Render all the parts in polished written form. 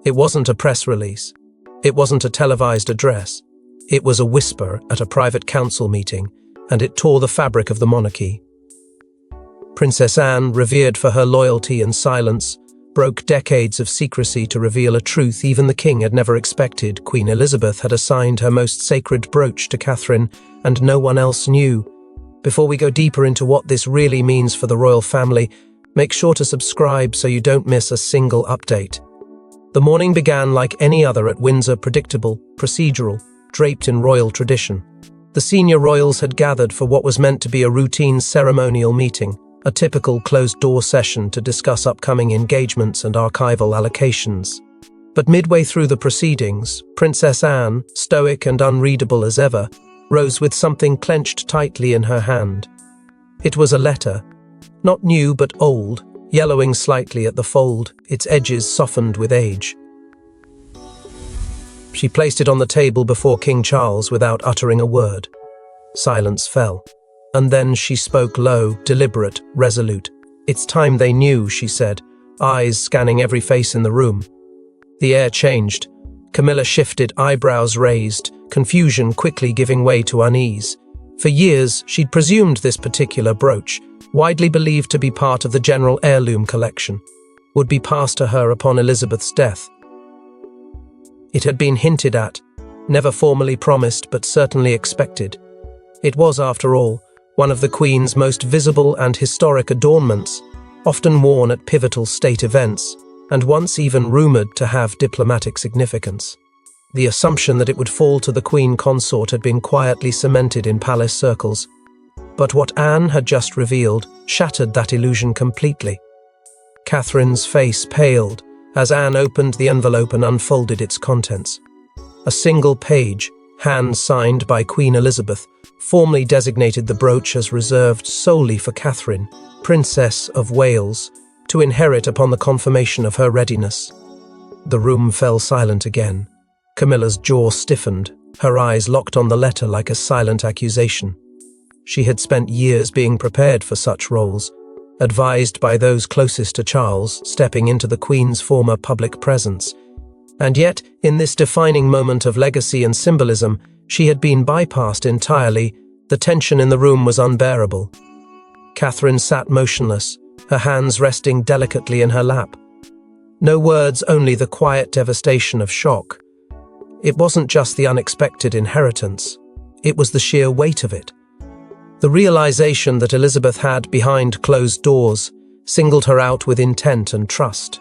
It wasn't a press release. It wasn't a televised address. It was a whisper at a private council meeting, and it tore the fabric of the monarchy. Princess Anne, revered for her loyalty and silence, broke decades of secrecy to reveal a truth even the king had never expected. Queen Elizabeth had assigned her most sacred brooch to Catherine, and no one else knew. Before we go deeper into what this really means for the royal family, make sure to subscribe so you don't miss a single update. The morning began like any other at Windsor, predictable, procedural, draped in royal tradition. The senior royals had gathered for what was meant to be a routine ceremonial meeting, a typical closed-door session to discuss upcoming engagements and archival allocations. But midway through the proceedings, Princess Anne, stoic and unreadable as ever, rose with something clenched tightly in her hand. It was a letter, not new but old, yellowing slightly at the fold, its edges softened with age. She placed it on the table before King Charles without uttering a word. Silence fell. And then she spoke low, deliberate, resolute. "It's time they knew," she said, eyes scanning every face in the room. The air changed. Camilla shifted, eyebrows raised, confusion quickly giving way to unease. For years, she'd presumed this particular brooch, widely believed to be part of the general heirloom collection, would be passed to her upon Elizabeth's death. It had been hinted at, never formally promised but certainly expected. It was, after all, one of the Queen's most visible and historic adornments, often worn at pivotal state events, and once even rumoured to have diplomatic significance. The assumption that it would fall to the Queen Consort had been quietly cemented in palace circles. But what Anne had just revealed shattered that illusion completely. Catherine's face paled as Anne opened the envelope and unfolded its contents. A single page, hand-signed by Queen Elizabeth, formally designated the brooch as reserved solely for Catherine, Princess of Wales, to inherit upon the confirmation of her readiness. The room fell silent again. Camilla's jaw stiffened, her eyes locked on the letter like a silent accusation. She had spent years being prepared for such roles, advised by those closest to Charles, stepping into the Queen's former public presence. And yet, in this defining moment of legacy and symbolism, she had been bypassed entirely. The tension in the room was unbearable. Catherine sat motionless, her hands resting delicately in her lap. No words, only the quiet devastation of shock. It wasn't just the unexpected inheritance, it was the sheer weight of it. The realization that Elizabeth had, behind closed doors, singled her out with intent and trust.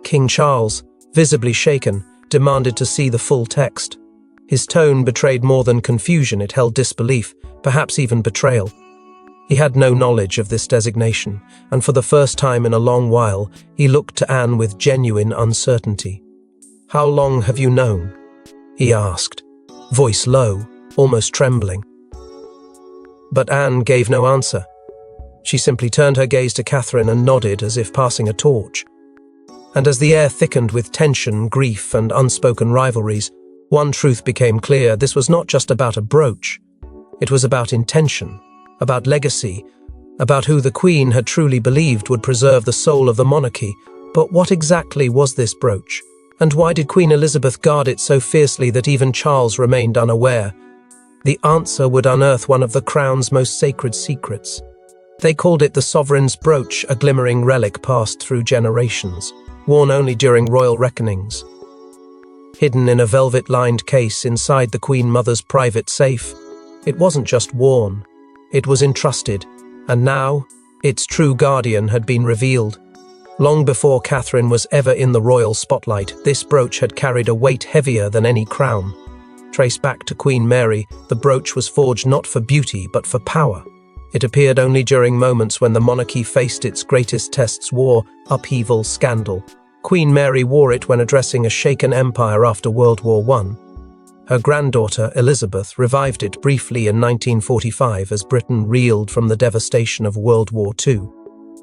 King Charles, visibly shaken, demanded to see the full text. His tone betrayed more than confusion, it held disbelief, perhaps even betrayal. He had no knowledge of this designation, and for the first time in a long while, he looked to Anne with genuine uncertainty. "How long have you known?" he asked, voice low, almost trembling. But Anne gave no answer. She simply turned her gaze to Catherine and nodded as if passing a torch. And as the air thickened with tension, grief, and unspoken rivalries, one truth became clear: this was not just about a brooch. It was about intention, about legacy, about who the Queen had truly believed would preserve the soul of the monarchy. But what exactly was this brooch? And why did Queen Elizabeth guard it so fiercely that even Charles remained unaware? The answer would unearth one of the Crown's most sacred secrets. They called it the sovereign's brooch, a glimmering relic passed through generations, worn only during royal reckonings. Hidden in a velvet-lined case inside the Queen Mother's private safe, it wasn't just worn, it was entrusted, and now its true guardian had been revealed. Long before Catherine was ever in the royal spotlight, this brooch had carried a weight heavier than any crown. Traced back to Queen Mary, the brooch was forged not for beauty but for power. It appeared only during moments when the monarchy faced its greatest tests: war, upheaval, scandal. Queen Mary wore it when addressing a shaken empire after World War I. Her granddaughter, Elizabeth, revived it briefly in 1945 as Britain reeled from the devastation of World War II.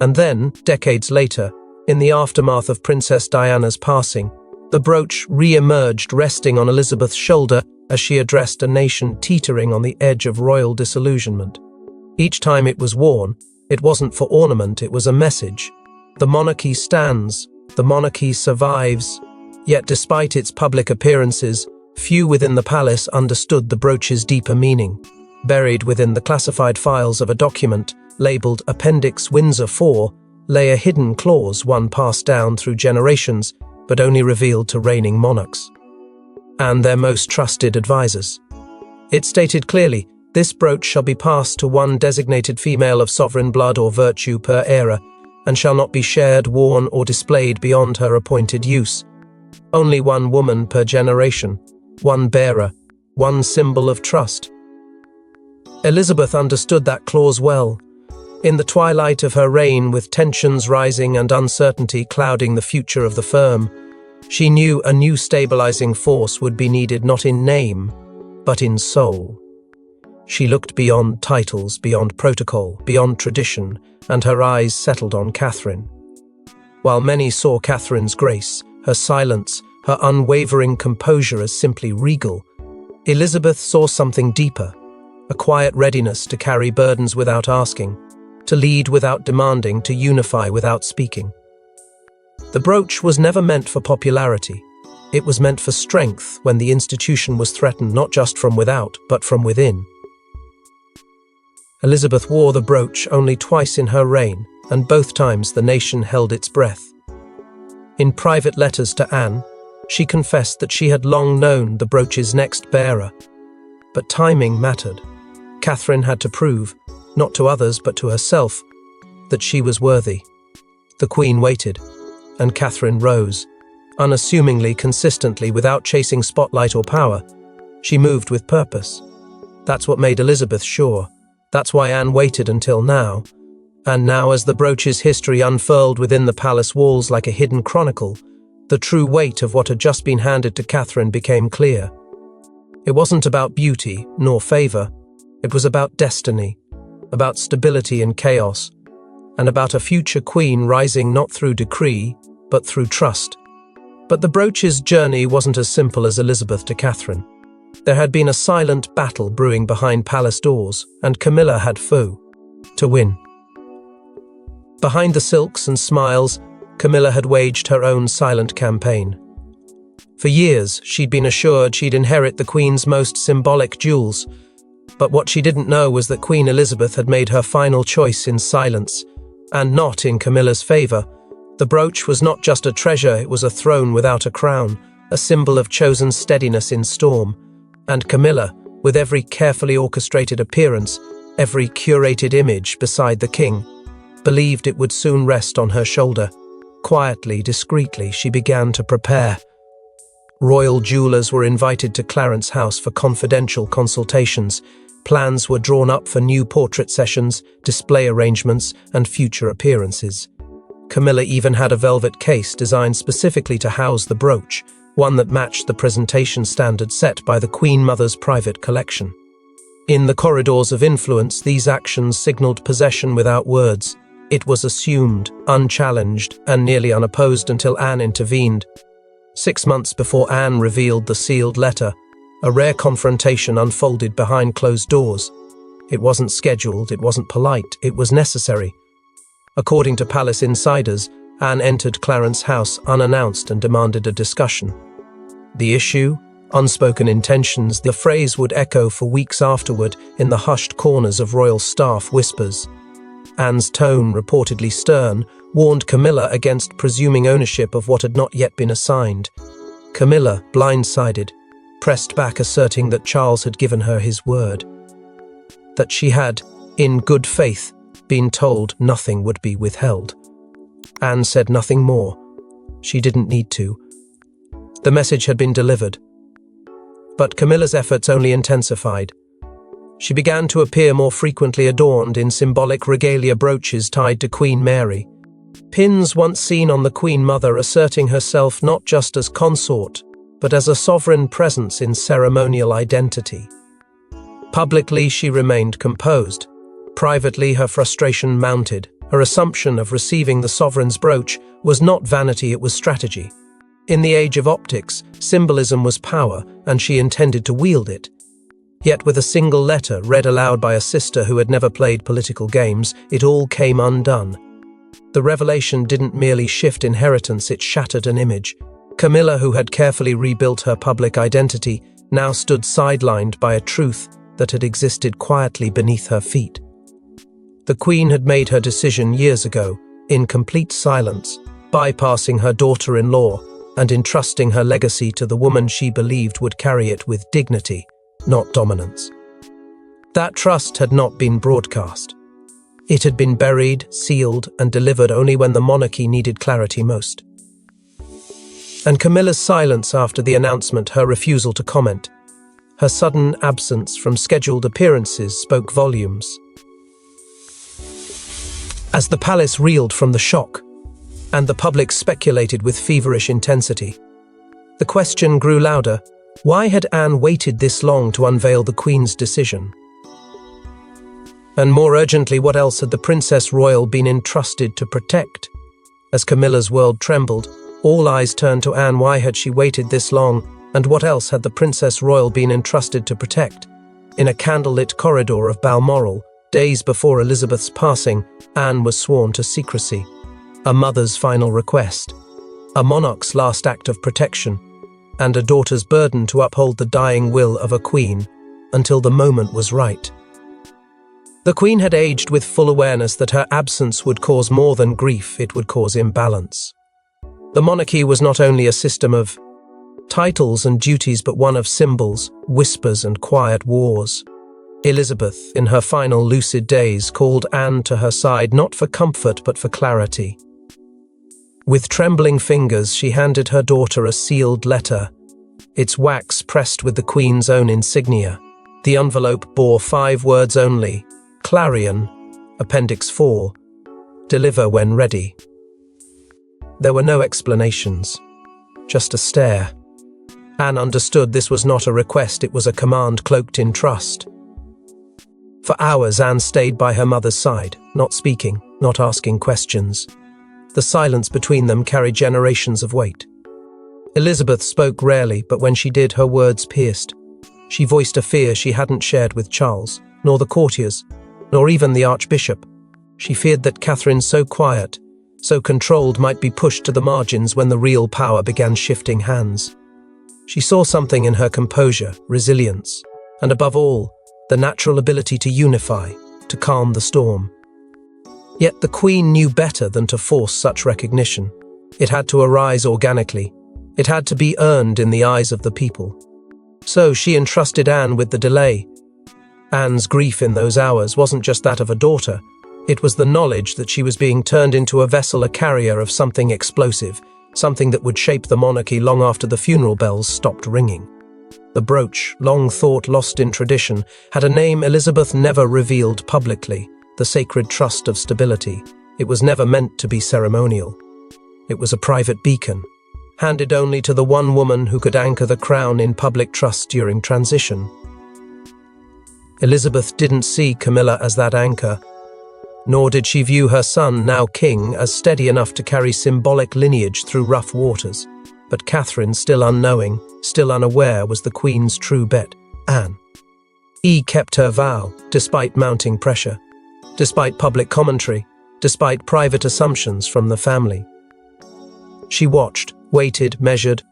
And then, decades later, in the aftermath of Princess Diana's passing, the brooch re-emerged, resting on Elizabeth's shoulder as she addressed a nation teetering on the edge of royal disillusionment. Each time it was worn, it wasn't for ornament, it was a message. The monarchy stands, the monarchy survives, Yet despite its public appearances, few within the palace understood the brooch's deeper meaning. Buried within the classified files of a document labeled Appendix Windsor 4 lay a hidden clause, one passed down through generations, but only revealed to reigning monarchs and their most trusted advisors. It stated clearly, "This brooch shall be passed to one designated female of sovereign blood or virtue per era, and shall not be shared, worn, or displayed beyond her appointed use. Only one woman per generation, one bearer, one symbol of trust." Elizabeth understood that clause well. In the twilight of her reign, with tensions rising and uncertainty clouding the future of the firm, she knew a new stabilizing force would be needed, not in name, but in soul. She looked beyond titles, beyond protocol, beyond tradition, and her eyes settled on Catherine. While many saw Catherine's grace, her silence, her unwavering composure as simply regal, Elizabeth saw something deeper, a quiet readiness to carry burdens without asking, to lead without demanding, to unify without speaking. The brooch was never meant for popularity. It was meant for strength when the institution was threatened not just from without, but from within. Elizabeth wore the brooch only twice in her reign, and both times the nation held its breath. In private letters to Anne, she confessed that she had long known the brooch's next bearer. But timing mattered. Catherine had to prove, not to others but to herself, that she was worthy. The Queen waited, and Catherine rose. Unassumingly, consistently, without chasing spotlight or power, she moved with purpose. That's what made Elizabeth sure. That's why Anne waited until now. And now, as the brooch's history unfurled within the palace walls like a hidden chronicle, the true weight of what had just been handed to Catherine became clear. It wasn't about beauty, nor favour. It was about destiny, about stability in chaos, and about a future queen rising not through decree, but through trust. But the brooch's journey wasn't as simple as Elizabeth to Catherine. There had been a silent battle brewing behind palace doors, and Camilla had foe to win. Behind the silks and smiles, Camilla had waged her own silent campaign. For years, she'd been assured she'd inherit the Queen's most symbolic jewels, but what she didn't know was that Queen Elizabeth had made her final choice in silence, and not in Camilla's favour. The brooch was not just a treasure, it was a throne without a crown, a symbol of chosen steadiness in storm. And Camilla, with every carefully orchestrated appearance, every curated image beside the king, believed it would soon rest on her shoulder. Quietly, discreetly, she began to prepare. Royal jewelers were invited to Clarence House for confidential consultations. Plans were drawn up for new portrait sessions, display arrangements, and future appearances. Camilla even had a velvet case designed specifically to house the brooch, one that matched the presentation standard set by the Queen Mother's private collection. In the corridors of influence, these actions signaled possession without words. It was assumed, unchallenged, and nearly unopposed until Anne intervened. 6 months before Anne revealed the sealed letter, a rare confrontation unfolded behind closed doors. It wasn't scheduled, it wasn't polite, it was necessary. According to palace insiders, Anne entered Clarence House unannounced and demanded a discussion. The issue? Unspoken intentions. The phrase would echo for weeks afterward in the hushed corners of royal staff whispers. Anne's tone, reportedly stern, warned Camilla against presuming ownership of what had not yet been assigned. Camilla, blindsided, pressed back, asserting that Charles had given her his word. That she had, in good faith, been told nothing would be withheld. Anne said nothing more. She didn't need to. The message had been delivered. But Camilla's efforts only intensified. She began to appear more frequently adorned in symbolic regalia, brooches tied to Queen Mary. Pins once seen on the Queen Mother, asserting herself not just as consort, but as a sovereign presence in ceremonial identity. Publicly, she remained composed. Privately, her frustration mounted. Her assumption of receiving the sovereign's brooch was not vanity, it was strategy. In the age of optics, symbolism was power, and she intended to wield it. Yet with a single letter read aloud by a sister who had never played political games, it all came undone. The revelation didn't merely shift inheritance, it shattered an image. Camilla, who had carefully rebuilt her public identity, now stood sidelined by a truth that had existed quietly beneath her feet. The Queen had made her decision years ago, in complete silence, bypassing her daughter-in-law and entrusting her legacy to the woman she believed would carry it with dignity, not dominance. That trust had not been broadcast. It had been buried, sealed, and delivered only when the monarchy needed clarity most. And Camilla's silence after the announcement, her refusal to comment, her sudden absence from scheduled appearances spoke volumes. As the palace reeled from the shock, and the public speculated with feverish intensity, the question grew louder: why had Anne waited this long to unveil the Queen's decision? And more urgently, what else had the Princess Royal been entrusted to protect? As Camilla's world trembled, all eyes turned to Anne. Why had she waited this long, and what else had the Princess Royal been entrusted to protect? In a candlelit corridor of Balmoral, days before Elizabeth's passing, Anne was sworn to secrecy, a mother's final request, a monarch's last act of protection, and a daughter's burden to uphold the dying will of a queen until the moment was right. The Queen had aged with full awareness that her absence would cause more than grief, it would cause imbalance. The monarchy was not only a system of titles and duties, but one of symbols, whispers, and quiet wars. Elizabeth, in her final lucid days, called Anne to her side not for comfort but for clarity. With trembling fingers, she handed her daughter a sealed letter, its wax pressed with the Queen's own insignia. The envelope bore 5 words only: Clarion, Appendix 4, deliver when ready. There were no explanations, just a stare. Anne understood this was not a request, it was a command cloaked in trust. For hours, Anne stayed by her mother's side, not speaking, not asking questions. The silence between them carried generations of weight. Elizabeth spoke rarely, but when she did, her words pierced. She voiced a fear she hadn't shared with Charles, nor the courtiers, nor even the Archbishop. She feared that Catherine, so quiet, so controlled, might be pushed to the margins when the real power began shifting hands. She saw something in her composure, resilience, and above all, the natural ability to unify, to calm the storm. Yet the Queen knew better than to force such recognition. It had to arise organically. It had to be earned in the eyes of the people. So she entrusted Anne with the delay. Anne's grief in those hours wasn't just that of a daughter. It was the knowledge that she was being turned into a vessel, a carrier of something explosive, something that would shape the monarchy long after the funeral bells stopped ringing. The brooch, long thought lost in tradition, had a name Elizabeth never revealed publicly: the sacred trust of stability. It was never meant to be ceremonial. It was a private beacon, handed only to the one woman who could anchor the crown in public trust during transition. Elizabeth didn't see Camilla as that anchor, nor did she view her son, now king, as steady enough to carry symbolic lineage through rough waters. But Catherine, still unknowing, still unaware, was the Queen's true bet: Anne. Kept her vow, despite mounting pressure, despite public commentary, despite private assumptions from the family. She watched, waited, measured,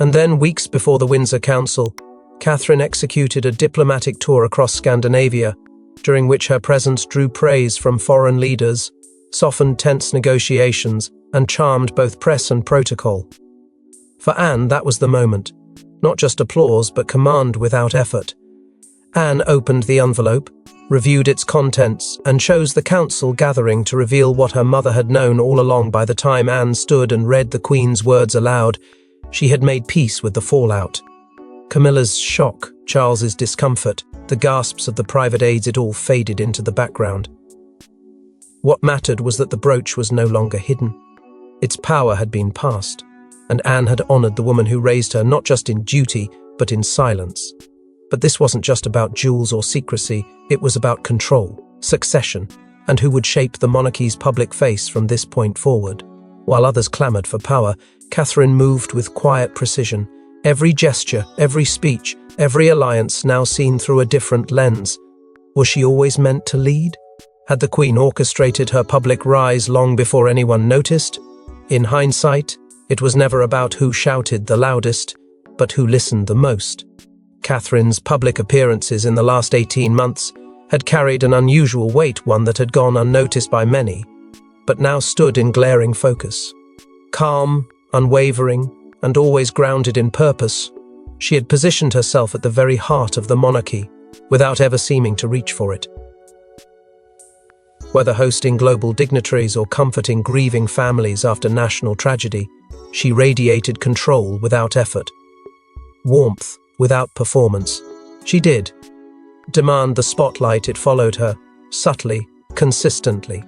and then, weeks before the Windsor Council, Catherine executed a diplomatic tour across Scandinavia, during which her presence drew praise from foreign leaders, softened tense negotiations, and charmed both press and protocol. For Anne, that was the moment. Not just applause, but command without effort. Anne opened the envelope, reviewed its contents, and chose the council gathering to reveal what her mother had known all along. By the time Anne stood and read the Queen's words aloud, she had made peace with the fallout. Camilla's shock, Charles's discomfort, the gasps of the private aides, it all faded into the background. What mattered was that the brooch was no longer hidden. Its power had been passed, and Anne had honored the woman who raised her, not just in duty, but in silence. But this wasn't just about jewels or secrecy, it was about control, succession, and who would shape the monarchy's public face from this point forward. While others clamored for power, Catherine moved with quiet precision. Every gesture, every speech, every alliance now seen through a different lens. Was she always meant to lead? Had the Queen orchestrated her public rise long before anyone noticed? In hindsight, It was never about who shouted the loudest, but who listened the most. Catherine's public appearances in the last 18 months had carried an unusual weight, one that had gone unnoticed by many, but now stood in glaring focus. Calm, unwavering, and always grounded in purpose, she had positioned herself at the very heart of the monarchy, without ever seeming to reach for it. Whether hosting global dignitaries or comforting grieving families after national tragedy, she radiated control without effort, warmth without performance. She did demand the spotlight. It followed her, subtly, consistently,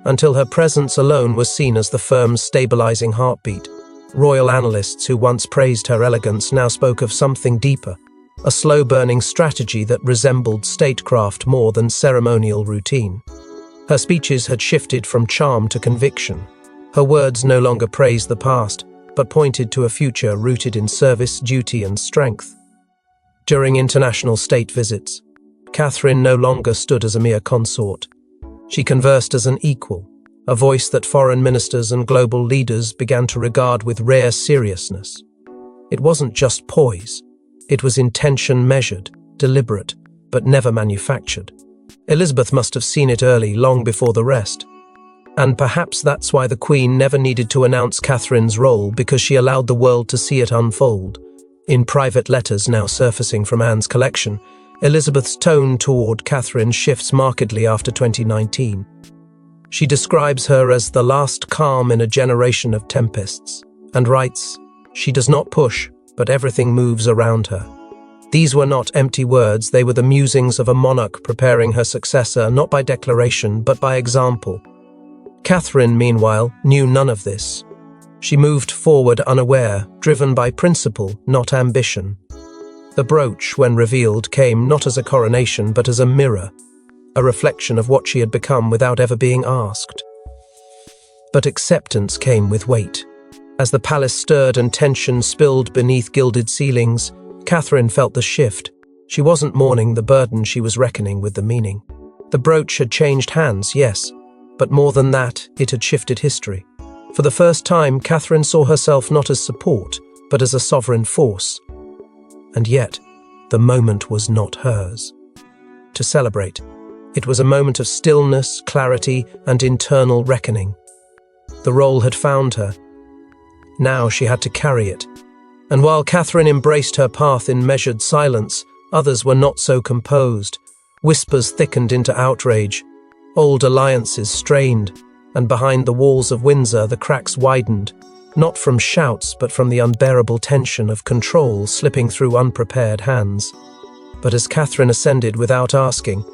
until her presence alone was seen as the firm's stabilizing heartbeat. Royal analysts who once praised her elegance now spoke of something deeper, a slow-burning strategy that resembled statecraft more than ceremonial routine. Her speeches had shifted from charm to conviction. Her words no longer praised the past, but pointed to a future rooted in service, duty, and strength. During international state visits, Catherine no longer stood as a mere consort. She conversed as an equal, a voice that foreign ministers and global leaders began to regard with rare seriousness. It wasn't just poise. It was intention measured, deliberate, but never manufactured. Elizabeth must have seen it early, long before the rest. And perhaps that's why the Queen never needed to announce Catherine's role, because she allowed the world to see it unfold. In private letters now surfacing from Anne's collection, Elizabeth's tone toward Catherine shifts markedly after 2019. She describes her as the last calm in a generation of tempests, and writes, "She does not push, but everything moves around her." These were not empty words, they were the musings of a monarch preparing her successor, not by declaration, but by example. Catherine, meanwhile, knew none of this. She moved forward unaware, driven by principle, not ambition. The brooch, when revealed, came not as a coronation, but as a mirror, a reflection of what she had become without ever being asked. But acceptance came with weight. As the palace stirred and tension spilled beneath gilded ceilings, Catherine felt the shift. She wasn't mourning the burden, she was reckoning with the meaning. The brooch had changed hands, yes, but more than that, it had shifted history. For the first time, Catherine saw herself not as support, but as a sovereign force. And yet, the moment was not hers to celebrate. It was a moment of stillness, clarity, and internal reckoning. The role had found her. Now she had to carry it. And while Catherine embraced her path in measured silence, others were not so composed. Whispers thickened into outrage. Old alliances strained, and behind the walls of Windsor the cracks widened, not from shouts but from the unbearable tension of control slipping through unprepared hands. But as Catherine ascended without asking,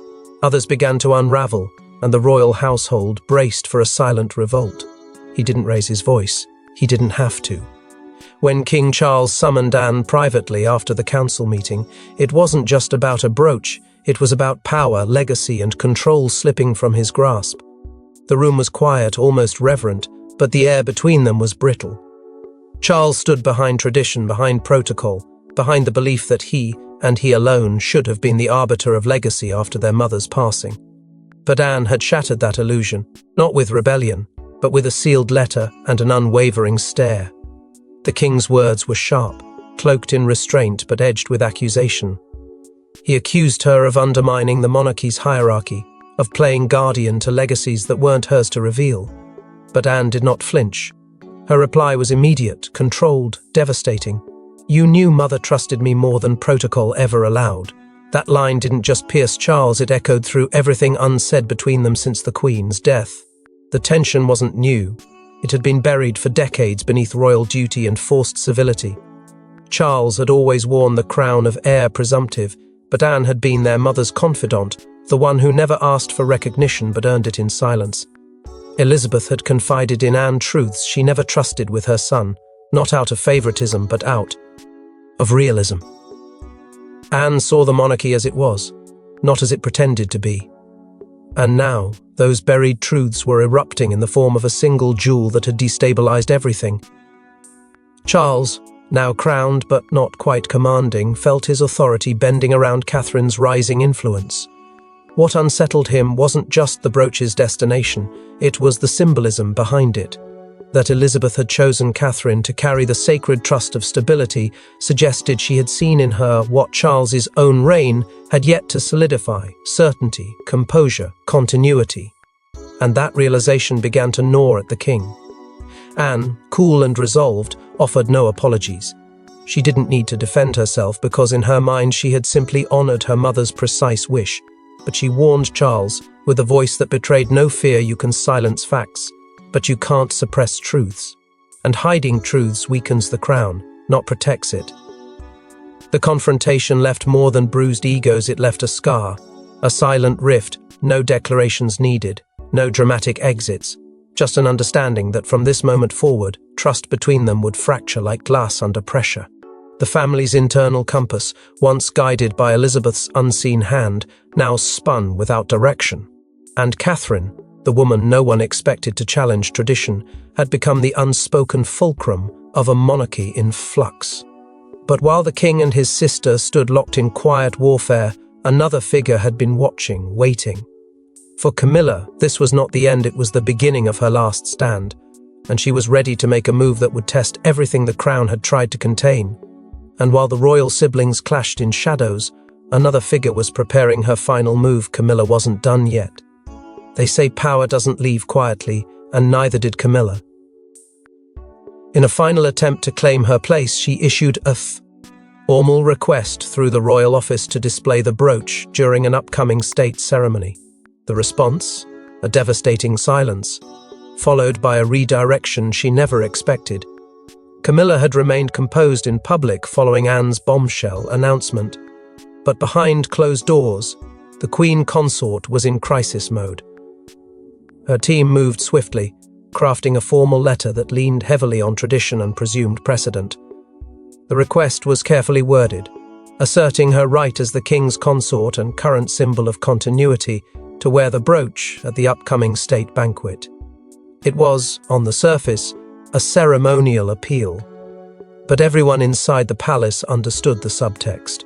others began to unravel, and the royal household braced for a silent revolt. He didn't raise his voice. He didn't have to. When King Charles summoned Anne privately after the council meeting, it wasn't just about a brooch, it was about power, legacy, and control slipping from his grasp. The room was quiet, almost reverent, but the air between them was brittle. Charles stood behind tradition, behind protocol, behind the belief that he, and he alone, should have been the arbiter of legacy after their mother's passing. But Anne had shattered that illusion, not with rebellion, but with a sealed letter and an unwavering stare. The king's words were sharp, cloaked in restraint but edged with accusation. He accused her of undermining the monarchy's hierarchy, of playing guardian to legacies that weren't hers to reveal. But Anne did not flinch. Her reply was immediate, controlled, devastating. "You knew Mother trusted me more than protocol ever allowed." That line didn't just pierce Charles, it echoed through everything unsaid between them since the Queen's death. The tension wasn't new. It had been buried for decades beneath royal duty and forced civility. Charles had always worn the crown of heir presumptive, but Anne had been their mother's confidant, the one who never asked for recognition but earned it in silence. Elizabeth had confided in Anne truths she never trusted with her son, not out of favoritism but out of realism. Anne saw the monarchy as it was, not as it pretended to be. And now, those buried truths were erupting in the form of a single jewel that had destabilized everything. Charles, now crowned but not quite commanding, felt his authority bending around Catherine's rising influence. What unsettled him wasn't just the brooch's destination, it was the symbolism behind it. That Elizabeth had chosen Catherine to carry the sacred trust of stability suggested she had seen in her what Charles's own reign had yet to solidify: certainty, composure, continuity. And that realization began to gnaw at the king. Anne, cool and resolved, offered no apologies. She didn't need to defend herself because in her mind she had simply honored her mother's precise wish. But she warned Charles, with a voice that betrayed no fear: you can silence facts, but you can't suppress truths. And hiding truths weakens the crown, not protects it. The confrontation left more than bruised egos, it left a scar, a silent rift, no declarations needed, no dramatic exits, just an understanding that from this moment forward, trust between them would fracture like glass under pressure. The family's internal compass, once guided by Elizabeth's unseen hand, now spun without direction. And Catherine, the woman no one expected to challenge tradition, had become the unspoken fulcrum of a monarchy in flux. But while the king and his sister stood locked in quiet warfare, another figure had been watching, waiting. For Camilla, this was not the end, it was the beginning of her last stand, and she was ready to make a move that would test everything the crown had tried to contain. And while the royal siblings clashed in shadows, another figure was preparing her final move. Camilla wasn't done yet. They say power doesn't leave quietly, and neither did Camilla. In a final attempt to claim her place, she issued a formal request through the royal office to display the brooch during an upcoming state ceremony. The response? A devastating silence, followed by a redirection she never expected. Camilla had remained composed in public following Anne's bombshell announcement, but behind closed doors, the Queen Consort was in crisis mode. Her team moved swiftly, crafting a formal letter that leaned heavily on tradition and presumed precedent. The request was carefully worded, asserting her right as the king's consort and current symbol of continuity to wear the brooch at the upcoming state banquet. It was, on the surface, a ceremonial appeal, but everyone inside the palace understood the subtext.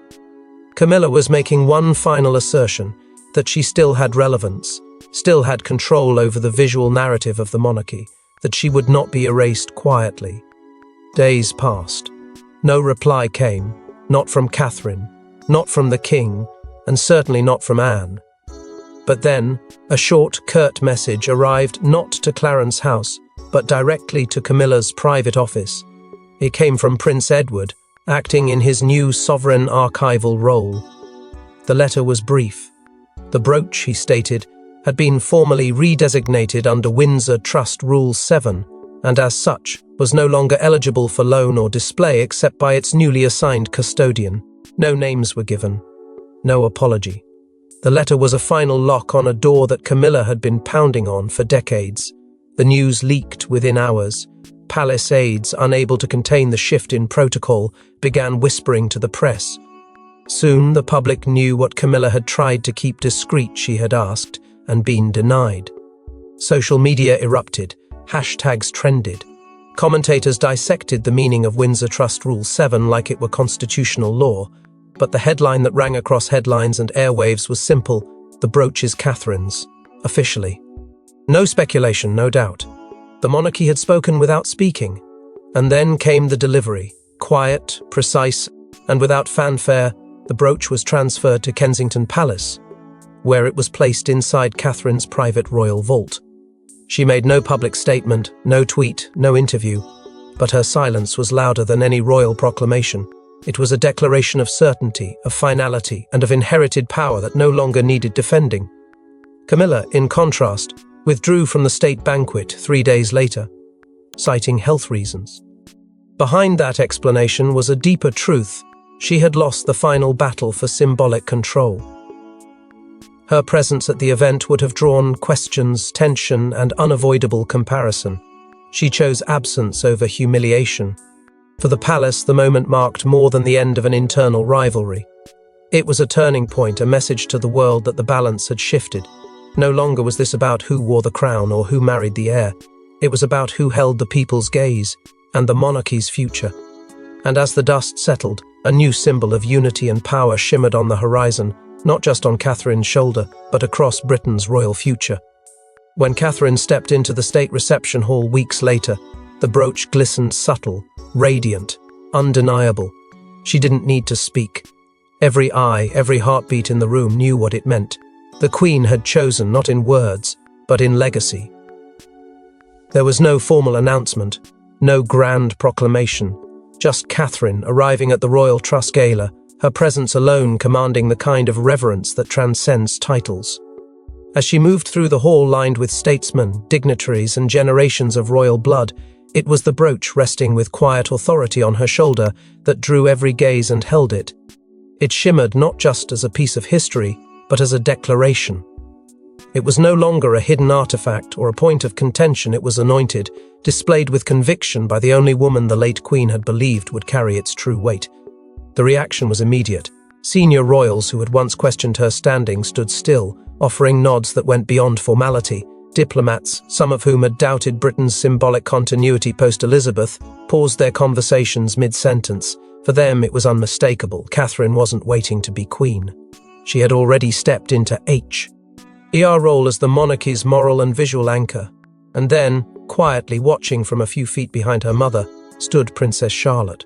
Camilla was making one final assertion, that she still had relevance, still had control over the visual narrative of the monarchy, that she would not be erased quietly. Days passed. No reply came, not from Catherine, not from the king, and certainly not from Anne. But then, a short, curt message arrived not to Clarence House, but directly to Camilla's private office. It came from Prince Edward, acting in his new sovereign archival role. The letter was brief. The brooch, he stated, had been formally redesignated under Windsor Trust Rule 7, and as such, was no longer eligible for loan or display except by its newly assigned custodian. No names were given. No apology. The letter was a final lock on a door that Camilla had been pounding on for decades. The news leaked within hours. Palace aides, unable to contain the shift in protocol, began whispering to the press. Soon the public knew what Camilla had tried to keep discreet. She had asked and been denied. Social media erupted. Hashtags trended. Commentators dissected the meaning of Windsor Trust Rule 7 like it were constitutional law, but the headline that rang across headlines and airwaves was simple: the brooch is Catherine's, officially. No speculation, no doubt. The monarchy had spoken without speaking. And then came the delivery. Quiet, precise, and without fanfare, the brooch was transferred to Kensington Palace, where it was placed inside Catherine's private royal vault. She made no public statement, no tweet, no interview, but her silence was louder than any royal proclamation. It was a declaration of certainty, of finality, and of inherited power that no longer needed defending. Camilla, in contrast, withdrew from the state banquet 3 days later, citing health reasons. Behind that explanation was a deeper truth. She had lost the final battle for symbolic control. Her presence at the event would have drawn questions, tension, and unavoidable comparison. She chose absence over humiliation. For the palace, the moment marked more than the end of an internal rivalry. It was a turning point, a message to the world that the balance had shifted. No longer was this about who wore the crown or who married the heir. It was about who held the people's gaze and the monarchy's future. And as the dust settled, a new symbol of unity and power shimmered on the horizon, not just on Catherine's shoulder, but across Britain's royal future. When Catherine stepped into the state reception hall weeks later, the brooch glistened subtle, radiant, undeniable. She didn't need to speak. Every eye, every heartbeat in the room knew what it meant. The Queen had chosen not in words, but in legacy. There was no formal announcement, no grand proclamation, just Catherine arriving at the Royal Trust Gala, her presence alone commanding the kind of reverence that transcends titles. As she moved through the hall lined with statesmen, dignitaries, and generations of royal blood, it was the brooch resting with quiet authority on her shoulder that drew every gaze and held it. It shimmered not just as a piece of history, but as a declaration. It was no longer a hidden artifact or a point of contention. It was anointed, displayed with conviction by the only woman the late Queen had believed would carry its true weight. The reaction was immediate. Senior royals who had once questioned her standing stood still, offering nods that went beyond formality. Diplomats, some of whom had doubted Britain's symbolic continuity post-Elizabeth, paused their conversations mid-sentence. For them, it was unmistakable. Catherine wasn't waiting to be queen. She had already stepped into her role as the monarchy's moral and visual anchor. And then, quietly watching from a few feet behind her mother, stood Princess Charlotte.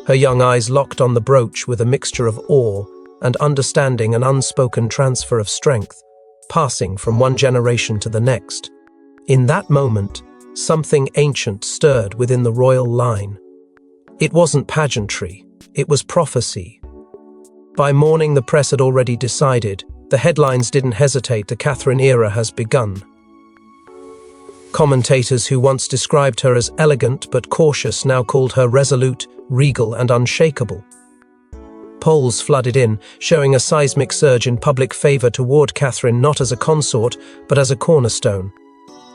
Her young eyes locked on the brooch with a mixture of awe and understanding, an unspoken transfer of strength, passing from one generation to the next. In that moment, something ancient stirred within the royal line. It wasn't pageantry, it was prophecy. By morning, the press had already decided. The headlines didn't hesitate. The Catherine era has begun. Commentators who once described her as elegant but cautious now called her resolute, regal, and unshakable. Polls flooded in, showing a seismic surge in public favor toward Catherine, not as a consort, but as a cornerstone.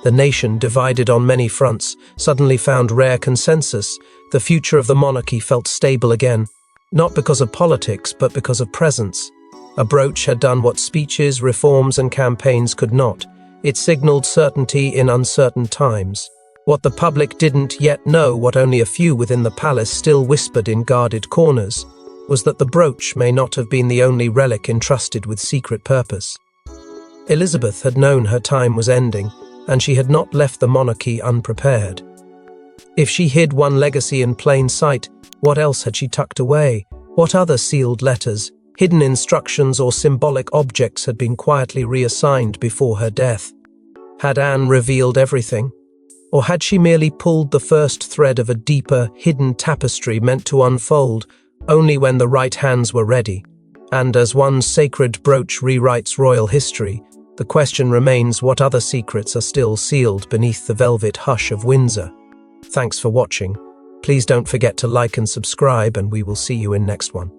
The nation, divided on many fronts, suddenly found rare consensus. The future of the monarchy felt stable again, not because of politics, but because of presence. A brooch had done what speeches, reforms, and campaigns could not. It signaled certainty in uncertain times. What the public didn't yet know, what only a few within the palace still whispered in guarded corners, was that the brooch may not have been the only relic entrusted with secret purpose. Elizabeth had known her time was ending, and she had not left the monarchy unprepared. If she hid one legacy in plain sight, what else had she tucked away? What other sealed letters, hidden instructions, or symbolic objects had been quietly reassigned before her death? Had Anne revealed everything? Or had she merely pulled the first thread of a deeper, hidden tapestry meant to unfold only when the right hands were ready? And as one sacred brooch rewrites royal history, the question remains, what other secrets are still sealed beneath the velvet hush of Windsor? Thanks for watching. Please don't forget to like and subscribe, and we will see you in next one.